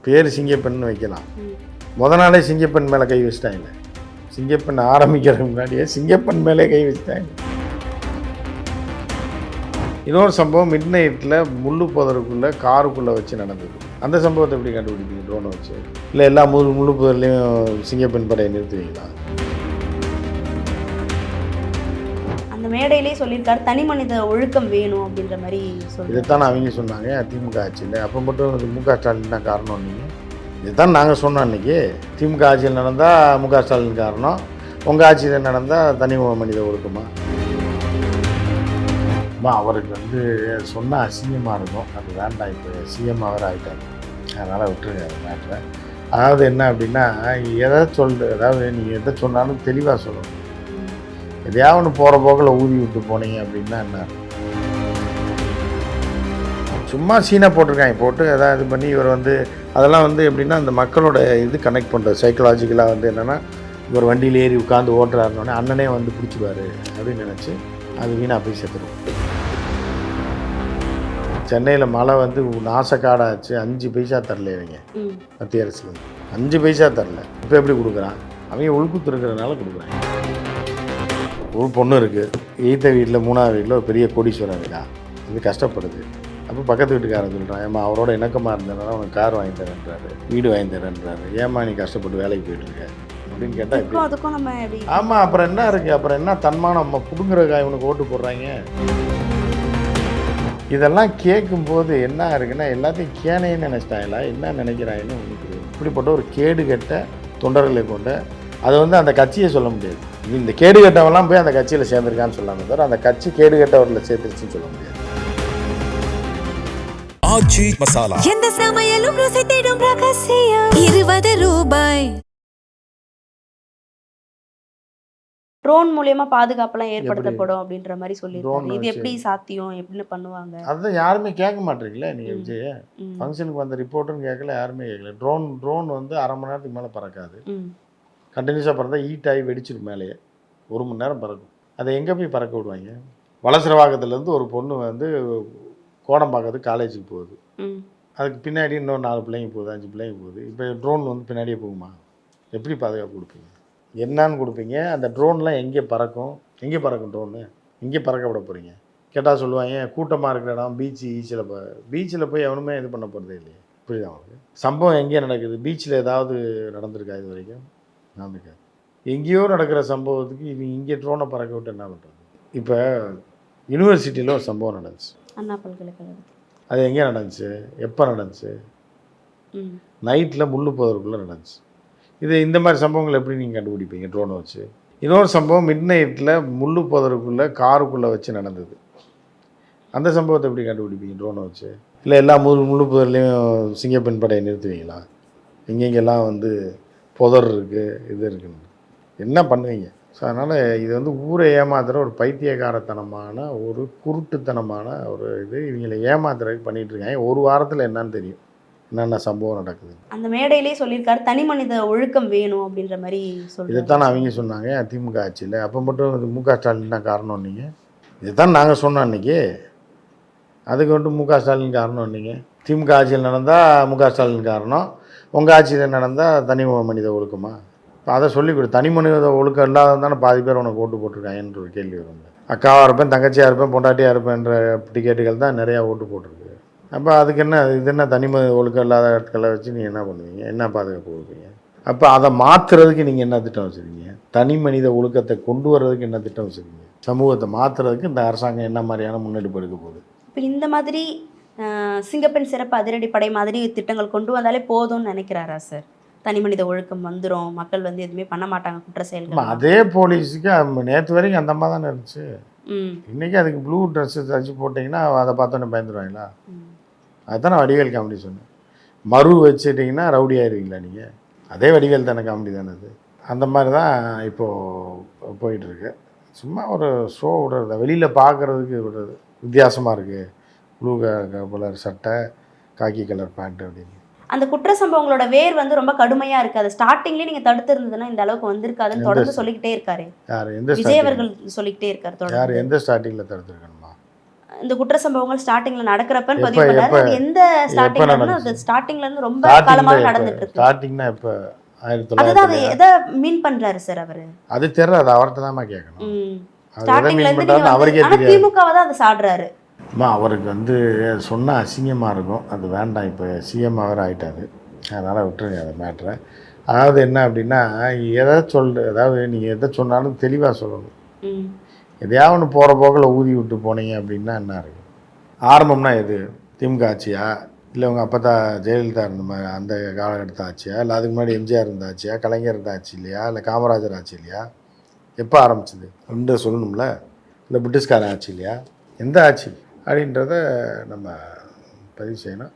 பேர் சிங்கப்பெண் வைக்கலாம். முத நாளே சிங்கப்பெண் மேலே கை வச்சுட்டாங்க. சிங்கப்பெண் ஆரம்பிக்கிறதுக்கு முன்னாடியே சிங்கப்பெண் மேலே கை வச்சுட்டாங்க. இன்னொரு சம்பவம் மிட் நைட்டில் முள்ளு புதருக்குள்ளே காருக்குள்ளே வச்சு நடந்தது. அந்த சம்பவத்தை எப்படி கண்டுபிடிப்பீங்க ட்ரோனை வச்சு? இல்லை எல்லா முள்ளு புதர்லேயும் சிங்கப்பெண் படையை நிறுத்துவீங்களா? அந்த மேடையிலே சொல்லியிருக்காரு தனி மனித ஒழுக்கம் வேணும் அப்படின்ற மாதிரி சொல்லி. இதைத்தான் அவங்க சொன்னாங்க திமுக ஆட்சியில். அப்போ மட்டும் முக ஸ்டாலின் தான் காரணம். நீங்கள் இதுதான் நாங்கள் சொன்னோம் அன்றைக்கி. திமுக ஆட்சியில் நடந்தால் முக ஸ்டாலின் காரணம், உங்கள் ஆட்சியில் நடந்தால் தனி மனித ஒழுக்கமா? அவருக்கு சொன்னால் அசிங்கமாக இருக்கும். அது வேண்டாம். இப்போ சிஎம் அவர் ஆகிட்டாங்க, அதனால் விட்டுருங்க அது மேட்ரை. அதாவது என்ன அப்படின்னா, எதை அதாவது நீங்கள் எதை சொன்னாலும் தெளிவாக சொல்லணும். எதையாவது ஒன்று போகிற போக்கில் ஊதி விட்டு போனீங்க அப்படின்னா என்ன? சும்மா சீனை போட்டிருக்காங்க, போட்டு எதாவது இது பண்ணி இவர் அதெல்லாம் எப்படின்னா அந்த மக்களோட இது கனெக்ட் பண்ணுறது சைக்கலாஜிக்கலாக என்னென்னா, இவர் வண்டியில் ஏறி உட்காந்து ஓட்டுறாருனோடனே அண்ணனே பிடிச்சிடுவார் அப்படின்னு நினச்சி அது வீணாக போய் சேர்த்துருவோம். சென்னையில் மழை நாசக்காடாச்சு, 5 பைசா தரல இவங்க மத்திய அரசு. 5 பைசா தரல. இப்போ எப்படி கொடுக்குறான்? அவங்க உள்குத்து இருக்கிறதுனால கொடுக்குறாங்க. ஒரு பொண்ணு இருக்குது, 8th வீட்டில் 3வது வீட்டில் ஒரு பெரிய கோடீஸ்வரன் இருக்கா, இது கஷ்டப்படுது. அப்போ பக்கத்து வீட்டுக்காரன் சொல்கிறான், ஏம்மா அவரோட இணக்கமாக இருந்ததுனால உனக்கு கார் வாங்கி தரேன்றாரு, வீடு வாங்கி தரேன்றாரு, ஏம்மா நீ கஷ்டப்பட்டு வேலைக்கு போயிட்டுருக்க அப்படின்னு கேட்டால் ஆமாம். அப்புறம் என்ன இருக்குது? அப்புறம் என்ன தன்மானம்? நம்ம பிடுங்குறக்கா இவனுக்கு ஓட்டு போடுறாங்க. இதெல்லாம் கேட்கும்போது என்ன இருக்குன்னா, எல்லாத்தையும் கேனைன்னு நினச்சிட்டாங்களா, என்ன நினைக்கிறாங்கன்னு ஒன்று. இப்படிப்பட்ட ஒரு கேடு கெட்ட தொண்டர்களை கொண்ட அது அந்த கட்சியை சொல்ல முடியாது. இந்த கேடு கெட்டவெல்லாம் போய் அந்த கட்சியில் சேர்ந்துருக்கான்னு சொல்லாமல் தவிர அந்த கட்சி கேடு கெட்டவர்களை சேர்த்துருச்சுன்னு சொல்ல முடியாது. ஆச்சி மசாலா எந்த சமையலும் ருசி தேடும் ரகசியம் 20 ரூபாய். ட்ரோன் மூலியமா பாதுகாப்பெல்லாம் ஏற்படுத்தப்படும் அப்படின்ற மாதிரி சொல்லியிருக்காங்க. இது எப்படி சாத்தியம், எப்படின்னு பண்ணுவாங்க? அதுதான் யாருமே கேட்க மாட்டீங்களே. நீங்கள் விஜய் ஃபங்க்ஷனுக்கு வந்த ரிப்போர்ட்டுன்னு கேட்கல, யாருமே கேட்கல. ட்ரோன் 1.5 மணி நேரத்துக்கு மேலே பறக்காது. கண்டினியூஸாக பறந்தா ஹீட் ஆகி வெடிச்சிடும். மேலேயே 1 மணி நேரம் பறக்கும். அதை எங்கே போய் பறக்க விடுவாங்க? வலசரவாக்கத்துலேருந்து ஒரு பொண்ணு கோடம்பாக்கத்துக்கு காலேஜுக்கு போகுது. அதுக்கு பின்னாடி இன்னும் 4 பிள்ளைங்க போகுது, 5 பிள்ளைங்க போகுது. இப்போ ட்ரோன் பின்னாடியே போகுமா? எப்படி பாதுகாப்பு கொடுப்பீங்க? என்னான்னு கொடுப்பீங்க? அந்த ட்ரோன்லாம் எங்கே பறக்கும்? எங்கே பறக்கும் ட்ரோனு? எங்கே பறக்க விட போகிறீங்க? கேட்டால் சொல்லுவாங்க கூட்டமாக இருக்கிற இடம் பீச்சில் போய் எவனுமே இது பண்ண போகிறதே இல்லையே. புரியுதா அவங்களுக்கு? சம்பவம் எங்கே நடக்குது? பீச்சில் ஏதாவது நடந்திருக்கா இது வரைக்கும்? நடந்திருக்காது. எங்கேயோ நடக்கிற சம்பவத்துக்கு இவங்க இங்கே ட்ரோனை பறக்க விட்டு என்ன பண்ணுறது? இப்போ யூனிவர்சிட்டியில் ஒரு சம்பவம் நடந்துச்சு, அண்ணா பல்கலைக்கழகம். அது எங்கே நடந்துச்சு? எப்போ நடந்துச்சு? நைட்டில் முள்ளு போதற்குள்ளே நடந்துச்சு. இந்த மாதிரி சம்பவங்கள் எப்படி நீங்கள் கண்டுபிடிப்பீங்க ட்ரோனை வச்சு? இன்னொரு சம்பவம் மிட் நைட்டில் முள்ளு புதருக்குள்ளே காருக்குள்ளே வச்சு நடந்தது. அந்த சம்பவத்தை எப்படி கண்டுபிடிப்பீங்க ட்ரோனை வச்சு? இல்லை எல்லா முள்ளு புதர்லேயும் சிங்கப்பெண் படையை நிறுத்துவீங்களா? எங்கெங்கெல்லாம் புதர் இருக்குது, இது இருக்குன்னு என்ன பண்ணுவீங்க? ஸோ அதனால் இது ஊரை ஏமாத்துகிற ஒரு பைத்தியக்காரத்தனமான ஒரு குருட்டுத்தனமான ஒரு இவங்களை ஏமாத்துறதுக்கு பண்ணிகிட்ருக்காங்க. ஒரு வாரத்தில் என்னன்னு தெரியும் என்னென்ன சம்பவம் நடக்குது. அந்த மேடையிலே சொல்லியிருக்காரு தனி மனித ஒழுக்கம் வேணும் அப்படின்ற மாதிரி சொல்லி. இதைத்தான் அவங்க சொன்னாங்க திமுக ஆட்சியில். அப்போ மட்டும் முக ஸ்டாலின் தான் காரணம். நீங்கள் இதைத்தான் நாங்கள் சொன்னோம் அன்றைக்கி. அதுக்கு முக ஸ்டாலின் காரணம். நீங்கள் திமுக ஆட்சியில் நடந்தால் முக ஸ்டாலின் காரணம், உங்கள் ஆட்சியில் நடந்தால் தனி மனித ஒழுக்கமா? இப்போ அதை சொல்லிக் கொடு. தனி மனித ஒழுக்கம் இல்லாததானே பாதி பேர் உனக்கு ஓட்டு போட்டிருக்காங்கன்ற ஒரு கேள்வி வரும். அக்காவாக இருப்பேன், தங்கச்சியாக இருப்பேன், பொண்டாட்டியாக இருப்பேன்ற டிக்கெட்டுகள் தான் நிறையா ஓட்டு போட்டிருக்கு. அப்போ அதுக்கு என்ன இது என்ன தனி மனித ஒழுக்கம் இல்லாத இடத்துல வச்சு நீங்கள் என்ன பண்ணுவீங்க? என்ன பாதுகாப்பு கொடுப்பீங்க? அப்போ அதை மாற்றுறதுக்கு நீங்கள் என்ன திட்டம் வச்சுருக்கீங்க? தனி மனித ஒழுக்கத்தை கொண்டு வர்றதுக்கு என்ன திட்டம் வச்சுருக்கீங்க? சமூகத்தை மாற்றுறதுக்கு இந்த அரசாங்கம் என்ன மாதிரியான முன்னெடுப்பு எடுக்க போகுது? இப்போ இந்த மாதிரி சிங்கப்பெண் சிறப்பு அதிரடிப்படை மாதிரி திட்டங்கள் கொண்டு வந்தாலே போதும்னு நினைக்கிறாரா சார்? தனி மனித ஒழுக்கம் வந்துடும், மக்கள் எதுவுமே பண்ண மாட்டாங்க குற்ற செயல்கள். அதே போலீஸுக்கு நேற்று வரைக்கும் அந்த மாதிரி தானே இருந்துச்சு. இன்றைக்கி அதுக்கு ப்ளூ ட்ரெஸ்ஸு தச்சு போட்டிங்கன்னா அதை பார்த்தோன்னே பயந்துருவாங்களா? அதுதானே வடிவேல் காமெடி சொன்னேன். மறு வச்சுட்டிங்கன்னா ரவுடி ஆயிடுவீங்களா நீங்கள்? அதே வடிவேல் தானே காமெடி தானே அது. அந்த மாதிரி தான் இப்போது போயிட்டுருக்கு. சும்மா ஒரு ஷோ விடுறது, வெளியில் பார்க்குறதுக்கு விடுறது வித்தியாசமாக இருக்குது. ப்ளூ கலர் சட்டை, காக்கி கலர் பேண்ட் அப்படின்னு. அந்த குற்ற சம்பவங்களோட வேர் ரொம்ப கடுமையாக இருக்குது. அது ஸ்டார்டிங்லேயே நீங்கள் தடுத்து இருந்ததுன்னா இந்த அளவுக்கு வந்திருக்காதுன்னு தொடர்ந்து சொல்லிக்கிட்டே இருக்காரு. யார்? எந்த விஜய் அவர்கள் சொல்லிக்கிட்டே இருக்காரு தொடர்ந்து. யார்? எந்த ஸ்டார்டிங்கில் தடுத்துருக்கணுமா? இந்த குற்ற சம்பவங்கள் ஸ்டார்டிங்ல நடக்கிறப்பன்னு எப்ப- பதிவு பண்ணாரு. எப்ப- அது எந்த ஸ்டார்டிங்ல இருந்து நடந்துச்சு? அது ஸ்டார்டிங்ல இருந்து ரொம்ப காலமாவே நடந்துட்டு இருக்கு. ஸ்டார்டிங்னா இப்போ அதுதான் அது 1900 எதை மீன் பண்றாரு சார் அவரு? அது தெரியல, அது அவர்கிட்ட தான் கேட்கணும். அவர் எதை ஸ்டார்டிங்ல மீன் இருந்து பண்ணுறாருன்னு நீங்க அவருக்கே ஆனா தெரியாது. திமுகவை தான் அதை சாடுறாரு. அம்மா அவருக்கு வந்து சொன்னால் அசிங்கமாக இருக்கும், அது வேண்டாம். இப்போ சிஎம் அவர் ஆகிட்டாரு, அதனால் விட்டுருங்க அதை மேட்ரை. அதாவது என்ன அப்படின்னா, எதை அதாவது நீங்கள் எதை சொன்னாலும் தெளிவாக சொல்லணும். ம். எதையாவது ஒன்று போகிற போக்கில் ஊதி விட்டு போனீங்க அப்படின்னா என்ன இருக்கும்? ஆரம்பம்னா எது? திமுக ஆட்சியா, இல்லை உங்கள் அப்போ தான் ஜெயலலிதா இருந்த மாதிரி அந்த காலகட்டத்தை ஆட்சியா, இல்லை அதுக்கு முன்னாடி எம்ஜிஆர் இருந்த ஆட்சியா, கலைஞர் இருந்த ஆட்சி இல்லையா, இல்லை காமராஜர் ஆட்சி இல்லையா? எப்போ ஆரம்பிச்சது அப்படின்ற சொல்லணும்ல. இல்லை பிரிட்டிஷ்காரன் ஆட்சி இல்லையா? எந்த ஆட்சி அப்படின்றத நம்ம பதிவு செய்யணும்.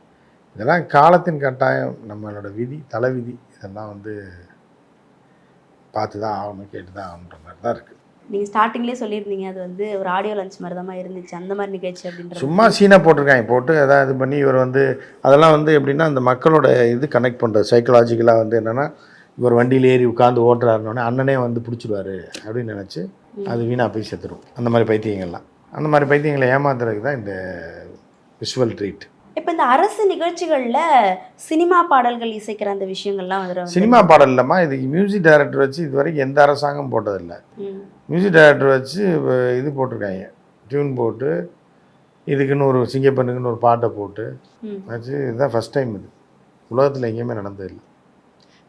இதெல்லாம் காலத்தின் கட்டாயம், நம்மளோட விதி, தலைவிதி. இதெல்லாம் வந்து பார்த்து தான் ஆகணும், கேட்டு தான் ஆகணுன்ற மாதிரி தான் இருக்குது. நீங்க ஸ்டார்டிங்லேயே சொல்லியிருந்தீங்க அது வந்து ஒரு ஆடியோ லஞ்ச் மாதிரி தான் இருந்துச்சு, அந்த மாதிரி நிகழ்ச்சி அப்படின்ற சும்மா சீனாக போட்டிருக்காங்க, போட்டு எதாவது இது பண்ணி இவர் வந்து அதெல்லாம் வந்து எப்படின்னா அந்த மக்களோட இது கனெக்ட் பண்ணுறது சைக்கலாஜிக்கலாக வந்து என்னென்னா, இவர் வண்டியில் ஏறி உட்காந்து ஓட்டுறாருனோடனே அண்ணனே வந்து பிடிச்சிடுவார் அப்படின்னு நினச்சி அது வீணாக போய் செத்துரும். அந்த மாதிரி பைத்தியங்கள்லாம், அந்த மாதிரி பைத்தியங்களை ஏமாத்துறதுக்கு தான் இந்த விஷுவல் ட்ரீட். இப்போ இந்த அரசு நிகழ்ச்சிகள்ல சினிமா பாடல்கள் இசைக்கிற அந்த விஷயங்கள்லாம் வந்து சினிமா பாடல் இல்லைம்மா, இது மியூசிக் டைரக்டர் வச்சு இது வரைக்கும் எந்த அரசாங்கம் போட்டதில்லை. மியூசிக் டைரக்டர் வச்சு இது போட்டிருக்காங்க, டியூன் போட்டு இதுக்குன்னு ஒரு சிங்கப்பெண்ணுக்குன்னு ஒரு பாட்டை போட்டு வச்சு. இதுதான் ஃபஸ்ட் டைம், இது உலகத்தில் எங்கேயுமே நடந்ததில்லை.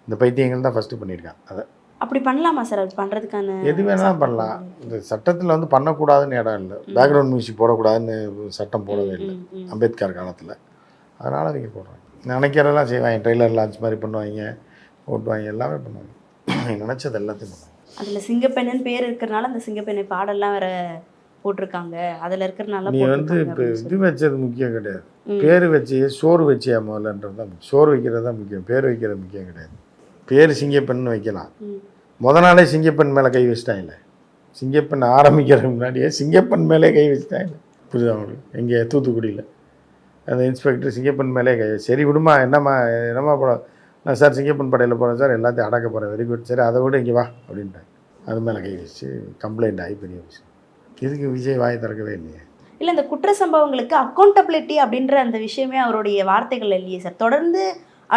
இந்த பைத்தியங்கள் தான் ஃபஸ்ட்டு பண்ணியிருக்காங்க. அதை அப்படி பண்ணலாமா சார்? அது பண்ணுறதுக்கான எது வேணாலும் பண்ணலாம். இந்த சட்டத்தில் வந்து பண்ணக்கூடாதுன்னு இடம் இல்லை, பேக்ரவுண்ட் மியூசிக் போடக்கூடாதுன்னு சட்டம் போடவே இல்லை அம்பேத்கர் காலத்தில். அதனால் அவங்க போடுறாங்க. நினைக்கிறதெல்லாம் செய்வாங்க, ட்ரெய்லர் லான்ச் மாதிரி பண்ணுவாங்க, ஓட்டுவாங்க, எல்லாமே பண்ணுவாங்க. நினச்சது எல்லாத்தையும் பண்ணுவாங்க. அதில் சிங்கப்பெண்ணுன்னு பேர் இருக்கிறனால அந்த சிங்கப்பெண்ணை பாடல்லாம் வேற போட்டிருக்காங்க. அதில் இருக்கிறனால நீ வந்து இப்போ இது வச்சது முக்கியம் கிடையாது, பேர் வச்சு சோறு வச்சியா முதல்லன்றது தான். சோறு வைக்கிறது தான் முக்கியம், பேர் வைக்கிறது முக்கியம் கிடையாது. பேர் சிங்கப்பெண்ணு வைக்கலாம், முத நாளே சிங்கப்பெண் மேலே கை வச்சுட்டாங்க. சிங்கப்பெண் ஆரம்பிக்கிறதுக்கு முன்னாடியே சிங்கப்பெண் மேலே கை வச்சுட்டாங்க. புரியுதா அவங்களுக்கு? எங்கே தூத்துக்குடியில் அந்த இன்ஸ்பெக்டர் சிங்கப்பெண் மேலே கை, சரி விடுமா, என்னம்மா படம், நான் சார் சிங்கப்பெண் படையில் போகிறேன் சார், எல்லாத்தையும் அடக்க போகிறேன், வெரி குட், சரி அதை விட இங்கே வா அப்படின்ட்டாங்க. அது மேலே கை வச்சு கம்ப்ளைண்ட் ஆகி பெரிய விஷயம். இதுக்கு விஜய் வாய் திறக்கவே இல்லையே. இல்லை, இந்த குற்ற சம்பவங்களுக்கு அக்கௌண்டபிலிட்டி அப்படின்ற அந்த விஷயமே அவருடைய வார்த்தைகள் இல்லையே சார். தொடர்ந்து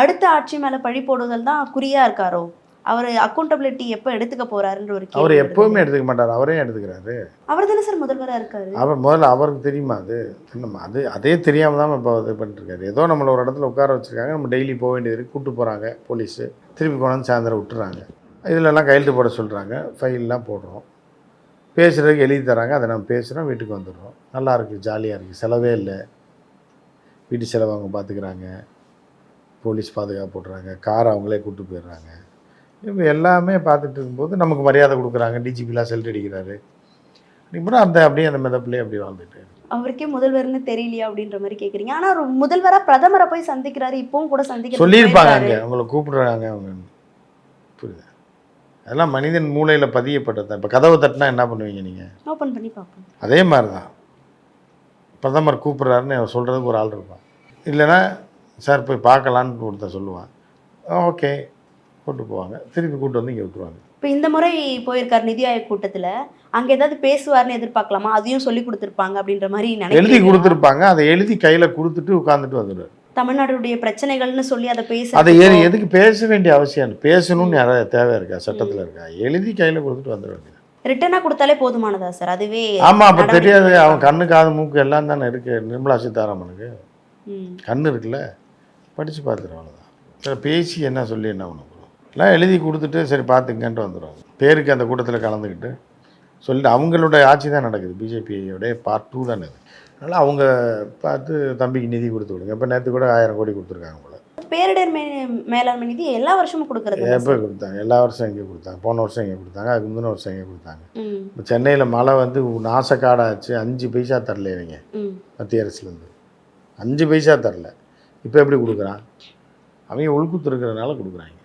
அடுத்த ஆட்சி மேலே பழி போடுதல் தான் குறியாக இருக்காரோ? அவர் அக்கௌண்டபிலிட்டி எப்போ எடுத்துக்க போறாருன்ற ஒரு கேள்வி. அவர் எப்போவுமே எடுத்துக்க மாட்டார், அவரே எடுத்துக்கிறாரு. அவர் தானே சார் முதல்வராக இருக்காரு. அவர் முதல்ல அவருக்கு தெரியுமா அது? நம்ம அதே தெரியாமல் தான் இப்போ இது பண்ணிட்டுருக்காரு. ஏதோ நம்மளை ஒரு இடத்துல உட்கார வச்சுருக்காங்க, நம்ம டெய்லி போக வேண்டியது, கூப்பிட்டு போகிறாங்க போலீஸு, திருப்பி கொண்டாந்து சாயந்தரம் விட்டுறாங்க. இதிலெல்லாம் கையெழுத்து போட சொல்கிறாங்க, ஃபைல்லாம் போடுறோம், பேசுகிறதுக்கு எழுதி தராங்க, அதை நம்ம பேசுகிறோம், வீட்டுக்கு வந்துடுறோம். நல்லா இருக்குது, ஜாலியாக இருக்குது, செலவே இல்லை. வீட்டு செலவு அவங்க பார்த்துக்கிறாங்க, போலீஸ் பாதுகாப்பு போடுறாங்க, கார் அவங்களே கூப்பிட்டு போயிடுறாங்க. இப்போ எல்லாமே பார்த்துட்டு இருக்கும்போது நமக்கு மரியாதை கொடுக்குறாங்க, டிஜிபிலாம் செல்ட் அடிக்கிறாரு. இப்போ அப்படியே அந்த மெதப்பிலே அப்படி வாழ்ந்துட்டு அவருக்கே முதல்வர்னு தெரியலையா அப்படின்ற மாதிரி கேட்குறீங்க. ஆனால் ஒரு முதல்வராக பிரதமரை போய் சந்திக்கிறாரு, இப்பவும் கூட சந்திக்க சொல்லியிருப்பாங்க, அங்கே அவங்கள கூப்பிடுறாங்க அவங்க. புரியுது? அதெல்லாம் மனிதன் மூளையில் பதியப்பட்டது தான். இப்போ கதவை தட்டினா என்ன பண்ணுவீங்க நீங்கள்? ஓப்பன் பண்ணி பார்ப்போம். அதே மாதிரி தான் பிரதமர் கூப்பிட்றாருன்னு சொல்கிறதுக்கு ஒரு ஆள் இருப்பான். இல்லைன்னா சார் போய் பார்க்கலான்னு ஒருத்தர் சொல்லுவான், ஓகே கூப்பிட்டு போவாங்க, திருப்பி கூப்பிட்டு வந்து இங்கே விட்டுருவாங்க. இப்போ இந்த முறை போயிருக்கார் நிதி ஆயோக் கூட்டத்தில், அங்கே ஏதாவது பேசுவார்னு எதிர்பார்க்கலாமா? அதையும் சொல்லி கொடுத்துருப்பாங்க அப்படின்ற மாதிரி எழுதி கொடுத்துருப்பாங்க, அதை எழுதி கையில் கொடுத்துட்டு உட்காந்துட்டு வந்துடுவார். தமிழ்நாடுடைய பிரச்சனைகள்னு சொல்லி அதை அதை எதுக்கு பேச வேண்டிய அவசியம்? பேசணும்னு யாராவது தேவை இருக்கா? சட்டத்தில் இருக்கா? எழுதி கையில் கொடுத்துட்டு வந்துட வேண்டியது. ரிட்டனாக கொடுத்தாலே போதுமானதா சார்? அதுவே ஆமாம், அப்போ தெரியாது. அவன் கண்ணு காது மூக்கு எல்லாம் தானே இருக்குது. நிர்மலா சீதாராமனுக்கு கண்ணு இருக்குல்ல, படித்து பார்த்துருவாங்க. அவ்வளோதான். சரி, பேசி என்ன சொல்லி என்ன பண்ண போகிறோம்? எல்லாம் எழுதி கொடுத்துட்டு சரி பார்த்துங்கன்ட்டு வந்துடுவாங்க. பேருக்கு அந்த கூட்டத்தில் கலந்துக்கிட்டு சொல்லிட்டு அவங்களோட ஆட்சி தான் நடக்குது. பிஜேபியோடைய பார்ட் 2 தானே இது. அதனால் அவங்க பார்த்து தம்பிக்கு நிதி கொடுத்து விடுங்க. இப்போ நேற்று கூட 1000 கோடி கொடுத்துருக்காங்க போல. பேரிடர் மேலாண்மை நிதி எல்லா வருஷமும் கொடுக்குறது. எப்போ கொடுத்தாங்க? எல்லா வருஷம் எங்கே கொடுத்தாங்க? போன வருஷம் எங்கே கொடுத்தாங்க? அதுக்கு முந்தின வருஷம் எங்கே கொடுத்தாங்க? இப்போ சென்னையில் மழை வந்து நாசக்காடாச்சு, 5 பைசா தரல இவங்க மத்திய அரசுலேருந்து. 5 பைசா தரல. இப்போ எப்படி கொடுக்குறான்? அவங்க உள்குத்து இருக்கிறதுனால கொடுக்குறாங்க.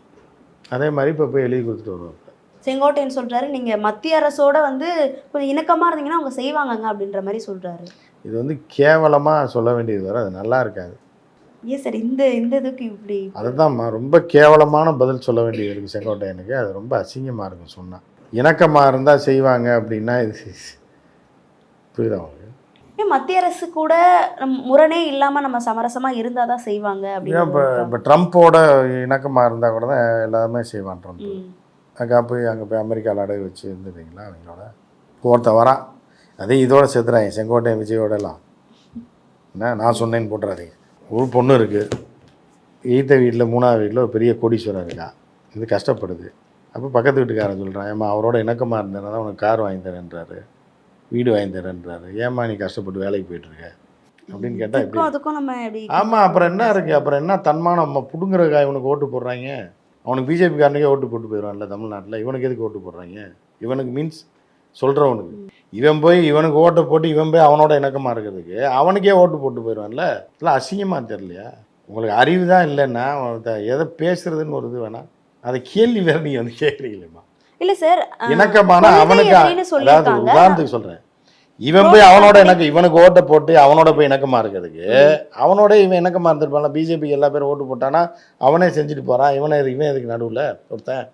அதே மாதிரி இப்போ போய் எழுதி கொடுத்துட்டு வருவாங்க. செங்கோட்டையன் சொல்கிறாரு, நீங்கள் மத்திய அரசோட வந்து கொஞ்சம் இணக்கமாக இருந்தீங்கன்னா அவங்க செய்வாங்கங்க அப்படின்ற மாதிரி சொல்கிறாரு. இது வந்து கேவலமாக சொல்ல வேண்டியது வர, அது நல்லா இருக்காது. ஏன் சார் இந்த இதுக்கு இப்படி? அதுதான்மா, ரொம்ப கேவலமான பதில் சொல்ல வேண்டியது இருக்குது செங்கோட்டையனுக்கு. அது ரொம்ப அசிங்கமாக இருக்கும் சொன்னால். இணக்கமாக இருந்தால் செய்வாங்க அப்படின்னா இது புரியுதா உங்களுக்கு? ஏன் மத்திய அரசு கூட முரணே இல்லாம நம்ம சமரசமா இருந்தாதான் செய்வாங்க ஏன் இப்போ ட்ரம்ப்போட இணக்கமாக இருந்தால் கூட தான் எல்லாருமே செய்வான் ட்ரம்ப். அங்கே போய் அமெரிக்காவில் அடகு வச்சு இருந்துட்டீங்களா அவங்களோட ஒருத்தன் வரான், அதே இதோட சேர்த்துறாங்க செங்கோட்டையன் விஜயோடலாம். என்ன நான் சொன்னேன்னு போட்டுறாதீங்க. ஒரு பொண்ணு இருக்குது, ஈத்த வீட்டில் 3வது வீட்டில் ஒரு பெரிய கோடீஸ்வரன் இருக்கா, இது கஷ்டப்படுது. அப்போ பக்கத்து வீட்டுக்காரன் சொல்கிறான், ஏம்மா அவரோட இணக்கமாக இருந்தேன்னா தான் உனக்கு கார் வாங்கி தரேன்றாரு, வீடு வாங்கி தரேன்றாரு, ஏம்மா நீ கஷ்டப்பட்டு வேலைக்கு போயிட்டுருக்க அப்படின்னு கேட்டால் எப்படி? அதுக்கும் நம்ம ஆமாம், அப்புறம் என்ன இருக்குது? அப்புறம் என்ன தன்மானம்? நம்ம பிடுங்குறக்காய் இவனுக்கு ஓட்டு போடுறாங்க. அவனுக்கு பிஜேபிக்காரனுக்கே ஓட்டு போட்டு போயிடுவான்ல தமிழ்நாட்டில். இவனுக்கு எதுக்கு ஓட்டு போடுறாங்க? இவனுக்கு மீன்ஸ் சொல்கிறவனுக்கு. இவன் போய் இவனுக்கு ஓட்டை போட்டு இவன் போய் அவனோட இணக்கமாக இருக்கிறதுக்கு அவனுக்கே ஓட்டு போட்டு போயிடுவான்ல. இதெல்லாம் அசிங்கமாக தெரியலையா? உங்களுக்கு அறிவு தான் இல்லைன்னா எதை பேசுறதுன்னு ஒரு இது வேணாம், அதை கேள்வி வேறு நீங்கள் வந்து கேட்குறீங்களேம்மா. இல்லை சார், இணக்கமான அவனுக்கு, அதாவது உதாரணத்துக்கு சொல்கிறேன், இவன் போய் அவனோட இவனுக்கு ஓட்டை போட்டு அவனோட போய் இணக்கமாக இருக்கிறதுக்கு அவனோட இவன் இணக்கமாக இருந்திருப்பான்ல. பிஜேபிக்கு எல்லா பேரும் ஓட்டு போட்டானா அவனே செஞ்சுட்டு போகிறான். இவன் எதுக்கு நடுவில் ஒருத்தன்?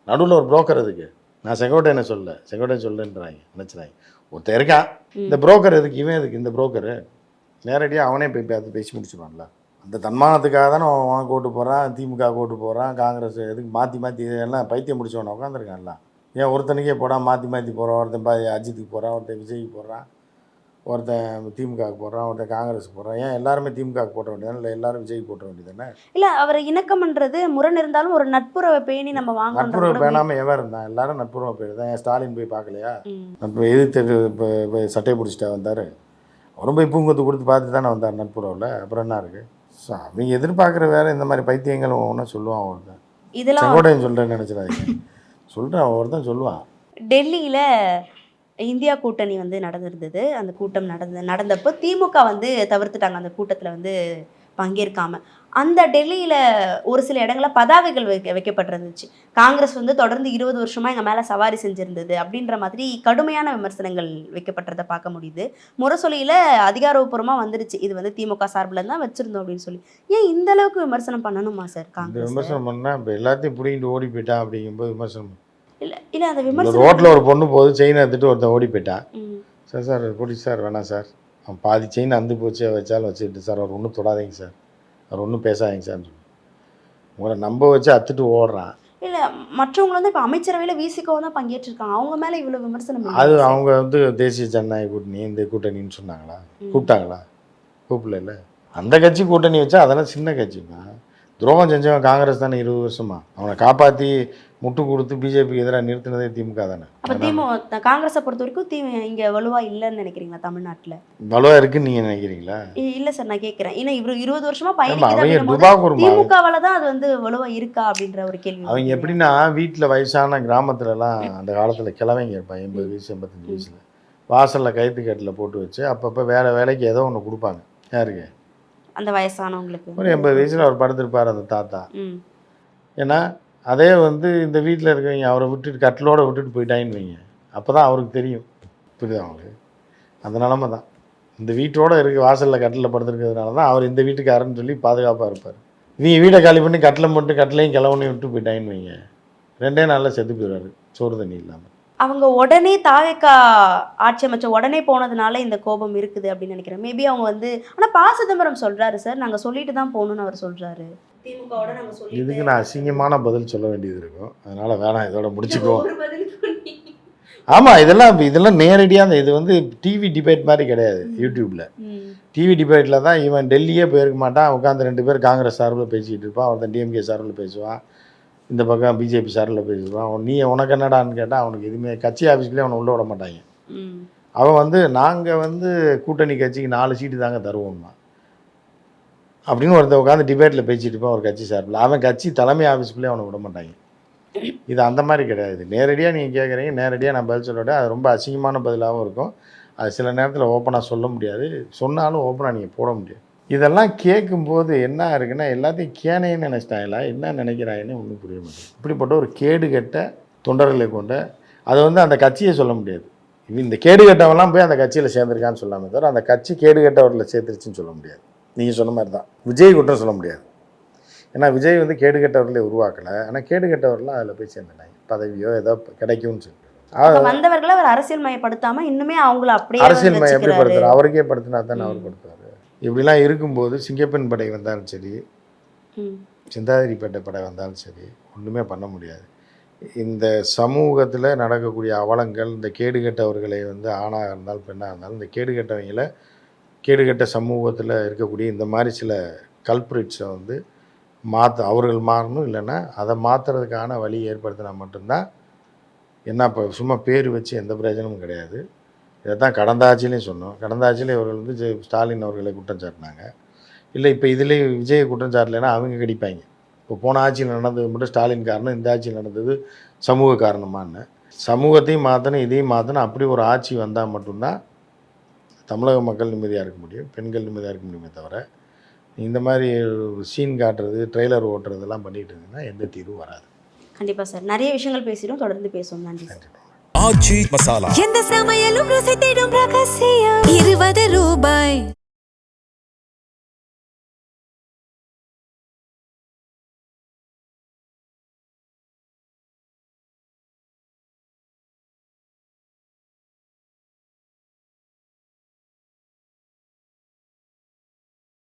நடுவில் ஒரு புரோக்கர் எதுக்கு? நான் செங்கோட்டையனை செங்கோட்டையன் சொல்லுன்றாங்க நினச்சினாங்க. ஒருத்தன் இருக்கான், இந்த புரோக்கர் எதுக்கு? இவன் எதுக்கு இந்த புரோக்கரு? நேரடியாக அவனே போய் பார்த்து பேசி முடிச்சுப்பான்ல. அந்த தன்மானத்துக்காக தானே உனக்கு ஓட்டு போகிறான், திமுக ஓட்டு போகிறான், காங்கிரஸ் எதுக்கு மாற்றி எல்லாம் பைத்தியம் முடிச்சவன உட்காந்துருக்கான்ல. ஏன் ஒருத்தனுக்கே போடான், மாற்றி போகிறான். ஒருத்தன் அஜித்துக்கு போகிறான், ஒருத்தன் விஜய்க்கு போடுறான், ஒருத்தன் திமுகவுக்கு போடுறான், ஒருத்தன் காங்கிரஸுக்கு போடுறான். ஏன் எல்லாருமே திமுகவுக்கு போட்ட வேண்டியதானே? இல்லை எல்லாரும் விஜய்க்கு போட்ட வேண்டியதானே? இல்லை, அவர் இணக்கம்ன்றது முரண் இருந்தாலும் ஒரு நட்புறவை பேணி நம்ம வாங்க. நட்புறவை பேணாமல் எவன் இருந்தான்? எல்லாரும் நட்புறவை பேர் தான். ஸ்டாலின் போய் பார்க்கலையா? நட்பு எதிர்த்து இப்போ சட்டையை பிடிச்சிட்டா வந்தார். அவரும் போய் பூங்கொத்து கொடுத்து பார்த்து தானே வந்தார் நட்புறவில். அப்புறம் என்ன இருக்குது? ஸோ அவங்க எதிர்பார்க்குற வேறு இந்த மாதிரி பைத்தியங்கள் ஒவ்வொன்றும் சொல்லுவான். ஒருத்தன் இதெல்லாம் செங்கோட்டையன் சொல்கிறேன்னு நினச்சிடாதீங்க, சொல்கிறேன் ஒருத்தன் சொல்லுவான். டெல்லியில் இந்தியா கூட்டணி வந்து நடந்திருந்தது. அந்த கூட்டம் நடந்தப்போ திமுக வந்து தவிர்த்துட்டாங்க அந்த கூட்டத்தில் வந்து பங்கேற்காம. அந்த டெல்லியில் ஒரு சில இடங்களில் பதாகைகள் வைக்கப்பட்டிருந்துச்சு. காங்கிரஸ் வந்து தொடர்ந்து 20 வருஷமாக எங்கள் மேலே சவாரி செஞ்சுருந்தது அப்படின்ற மாதிரி கடுமையான விமர்சனங்கள் வைக்கப்பட்டதை பார்க்க முடியுது. முரசொலியில் அதிகாரப்பூர்வமாக வந்துருச்சு, இது வந்து திமுக சார்பில் தான் வச்சுருந்தோம் அப்படின்னு சொல்லி. ஏன் இந்த அளவுக்கு விமர்சனம் பண்ணணுமா சார் காங்கிரஸ்? விமர்சனம் பண்ணால் இப்போ எல்லாத்தையும் பிடிங்கிட்டு ஓடி போயிட்டான் அப்படிங்கும்போது விமர்சனம் இல்லை அந்த விமர்சனம் ரோட்டில் ஒரு பொண்ணு போது செயின் எடுத்துட்டு ஒருத்தன் ஓடி போயிட்டான். சார் போடி சார் வேணாம் சார், அவன் பாதி செயின் அந்து போச்சு வச்சாலும் வச்சுக்கிட்டு சார், அவர் ஒன்றும் தொடாதீங்க சார், அவர் ஒன்றும் பேசாதீங்க சார், உங்களை நம்ப வச்சு அத்துட்டு ஓடுறான். இல்லை, மற்றவங்க வந்து இப்போ அமைச்சரவையில் விசிகாவும் தான் பங்கேற்றிருக்காங்க, அவங்க மேலே இவ்வளோ விமர்சனம். அது அவங்க வந்து தேசிய ஜனநாயக கூட்டணி இந்த கூட்டணின்னு சொன்னாங்களா? கூப்பிட்டாங்களா? கூப்பிடல. அந்த கட்சி கூட்டணி வச்சா அதெல்லாம் சின்ன கட்சிமா. துரோகம் செஞ்சவன் காங்கிரஸ் தானே 20 வருஷமா. அவனை காப்பாற்றி முட்டு கொடுத்து பிஜேபிக்கு எதிராக நிறுத்தினதே திமுக தானே. அப்போ காங்கிரஸை பொறுத்த வரைக்கும் இங்கே வலுவாக இல்லைன்னு நினைக்கிறீங்களா தமிழ்நாட்டில்? வலுவாக இருக்குன்னு நீங்கள் நினைக்கிறீங்களா? இல்லை சார், நான் கேட்குறேன். ஏன்னா இவர் 20 வருஷமா பயணிக்குது, திமுகவால தான் அது வந்து வலுவாக இருக்கா அப்படின்ற ஒரு கேள்வி. அவங்க எப்படின்னா வீட்டில் வயசான கிராமத்துலலாம் அந்த காலத்தில் கிழவைங்க இருப்பாங்க, 80 வயசு 85 வயசில் வாசலில் கயிற்று கட்டில் போட்டு வச்சு அப்பப்போ வேலைக்கு ஏதோ ஒன்று கொடுப்பாங்க. யாருக்கு? அந்த வயசானவங்களுக்கு. ஒரு 80 வயசில் அவர் படுத்திருப்பார் அந்த தாத்தா. ஏன்னா அதே வந்து இந்த வீட்டில் இருக்கவங்க அவரை விட்டுட்டு கட்டிலோடு விட்டுட்டு போயிட்டாங்கன்னு வைங்க, அப்போ தான் அவருக்கு தெரியும். புரியுது அவங்களுக்கு? அந்த நிலமை தான். இந்த வீட்டோடு வாசலில் கட்டில் படுத்துருக்கிறதுனால தான் அவர் இந்த வீட்டுக்காரன்னு சொல்லி பாதுகாப்பாக இருப்பார். இவங்க வீட்டை காலி பண்ணி கட்டில் மட்டும் கட்டிலையும் கிளவுனையும் விட்டு போயிட்டாங்கன்னு வைங்க, 2 நாளில் செத்து போயிடுவார் சோறு தண்ணி இல்லாமல். அவங்க உடனே தாவேக்கா ஆட்சி அமைச்ச உடனே போனதுனால இந்த கோபம் இருக்குது அப்படின்னு நினைக்கிறேன். மேபி அவங்க வந்து, ஆனால் ப. சிதம்பரம் சொல்கிறாரு சார், நாங்கள் சொல்லிட்டு தான் போகணுன்னு அவர் சொல்கிறாரு. திமுகவோட நாங்கள் சொல்லி இதுக்கு நான் அசிங்கமான பதில் சொல்ல வேண்டியது இருக்கும், அதனால் வேணாம், இதோட முடிச்சுக்குவோம். ஆமாம், இதெல்லாம் நேரடியாக இது வந்து டிவி டிபேட் மாதிரி கிடையாது. யூடியூப்பில் டிவி டிபேட்டில் தான் இவன் டெல்லியே போயிருக்க மாட்டான், உட்காந்து 2 பேர் காங்கிரஸ் சார்பில் பேசிக்கிட்டு இருப்பான், ஒருத்தன் டிஎம்கே சார்பில் பேசுவான், இந்த பக்கம் பிஜேபி சாரில் பேசுவான். உனக்கு என்னடான்னு கேட்டால் அவனுக்கு எதுவுமே கட்சி ஆஃபீஸ்லேயே அவனை உள்ளே விட மாட்டாங்க. அவன் வந்து நாங்கள் வந்து கூட்டணி கட்சிக்கு 4 சீட்டு தாங்க தருவோம்மா அப்படின்னு ஒருத்தர் உட்காந்து டிபேட்டில் பேசிகிட்டு இருப்பான் ஒரு கட்சி சார்பில். அவன் கட்சி தலைமை ஆஃபீஸ்க்குள்ளேயே அவனை விட மாட்டாங்க. இது அந்த மாதிரி கிடையாது. நேரடியாக நீங்கள் கேட்குறீங்க, நேரடியாக நான் பதில் சொல்லிவிட்டேன். அது ரொம்ப அசிங்கமான பதிலாகவும் இருக்கும். அது சில நேரத்தில் ஓப்பனாக சொல்ல முடியாது, சொன்னாலும் ஓப்பனாக நீங்கள் போட முடியாது. இதெல்லாம் கேட்கும்போது என்ன இருக்குன்னா எல்லாத்தையும் கேனைன்னு நினச்சிட்டாங்களா, என்ன நினைக்கிறாங்கன்னு ஒன்றும் புரிய மாட்டேங்குது. இப்படிப்பட்ட ஒரு கேடு கெட்ட தொண்டர்களை கொண்ட அதை வந்து அந்த கட்சியை சொல்ல முடியாது. இந்த கேடு கெட்டவெல்லாம் போய் அந்த கட்சியில் சேர்ந்துருக்கான்னு சொல்லாமல் தவிர அந்த கட்சி கேடு கெட்டவர்களை சேர்த்துருச்சுன்னு சொல்ல முடியாது. நீங்கள் சொன்ன மாதிரி தான் விஜய் குற்றம் சொல்ல முடியாது. ஏன்னா விஜய் வந்து கேடு கெட்டவர்களே உருவாக்கலை, ஆனால் கேடு கெட்டவர்கள்லாம் அதில் போய் சேர்ந்துட்டாங்க, பதவியோ ஏதோ கிடைக்கும்னு சொல்லி. வந்தவர்களை அவர் அரசியல் மயப்படுத்தாம இன்னுமே அவங்கள அப்படியே அரசியல் எப்படி வச்சுக்கிறாரு. படுத்துறாரு? அவருக்கே படுத்தினா தானே அவர் படுத்துறாரு. இப்படிலாம் இருக்கும்போது சிங்கப்பெண் படை வந்தாலும் சரி, சிந்தாதிரிப்பேட்டை படை வந்தாலும் சரி, ஒன்றுமே பண்ண முடியாது. இந்த சமூகத்தில் நடக்கக்கூடிய அவலங்கள், இந்த கேடுகெட்டவர்களை வந்து ஆணாக இருந்தாலும் பெண்ணாக இருந்தாலும், இந்த கேடுகெட்டவங்களை கேடுகெட்ட சமூகத்தில் இருக்கக்கூடிய இந்த மாதிரி சில கல்ப்ரிட்ஸை வந்து அவர்கள் மாறணும். இல்லைன்னா அதை மாற்றுறதுக்கான வழி ஏற்படுத்தினா மட்டும்தான். என்ன இப்போ சும்மா பேர் வச்சு எந்த பிரயோஜனமும் கிடையாது. இதை தான் கடந்த ஆட்சியிலையும் சொன்னோம். கடந்த ஆட்சியில் இவர்கள் வந்து ஸ்டாலின் அவர்களை குற்றம் சாட்டினாங்க. இல்லை இப்போ இதுலேயே விஜய் குற்றம் சாட்டலைன்னா அவங்க கடிப்பாங்க. இப்போ போன ஆட்சியில் நடந்தது மட்டும் ஸ்டாலின் காரணம், இந்த ஆட்சியில் நடந்தது சமூக காரணமானு. சமூகத்தையும் மாற்றணும், இதையும் மாற்றணும். அப்படி ஒரு ஆட்சி வந்தால் மட்டும்தான் தமிழக மக்கள் நிம்மதியாக இருக்க முடியும், பெண்கள் நிம்மதியாக இருக்க முடியுமே தவிர இந்த மாதிரி சீன் காட்டுறது, ட்ரெய்லர் ஓட்டுறதெல்லாம் பண்ணிட்டு இருந்தீங்கன்னா எந்த தீர்வும் வராது. கண்டிப்பாக சார். நிறைய விஷயங்கள் பேசிடும், தொடர்ந்து பேசுவோம். நன்றி சார். ஆச்சி மசாலா. எந்த சமையலும் ருசி தேடும் ரகசியம். 20 ரூபாய்.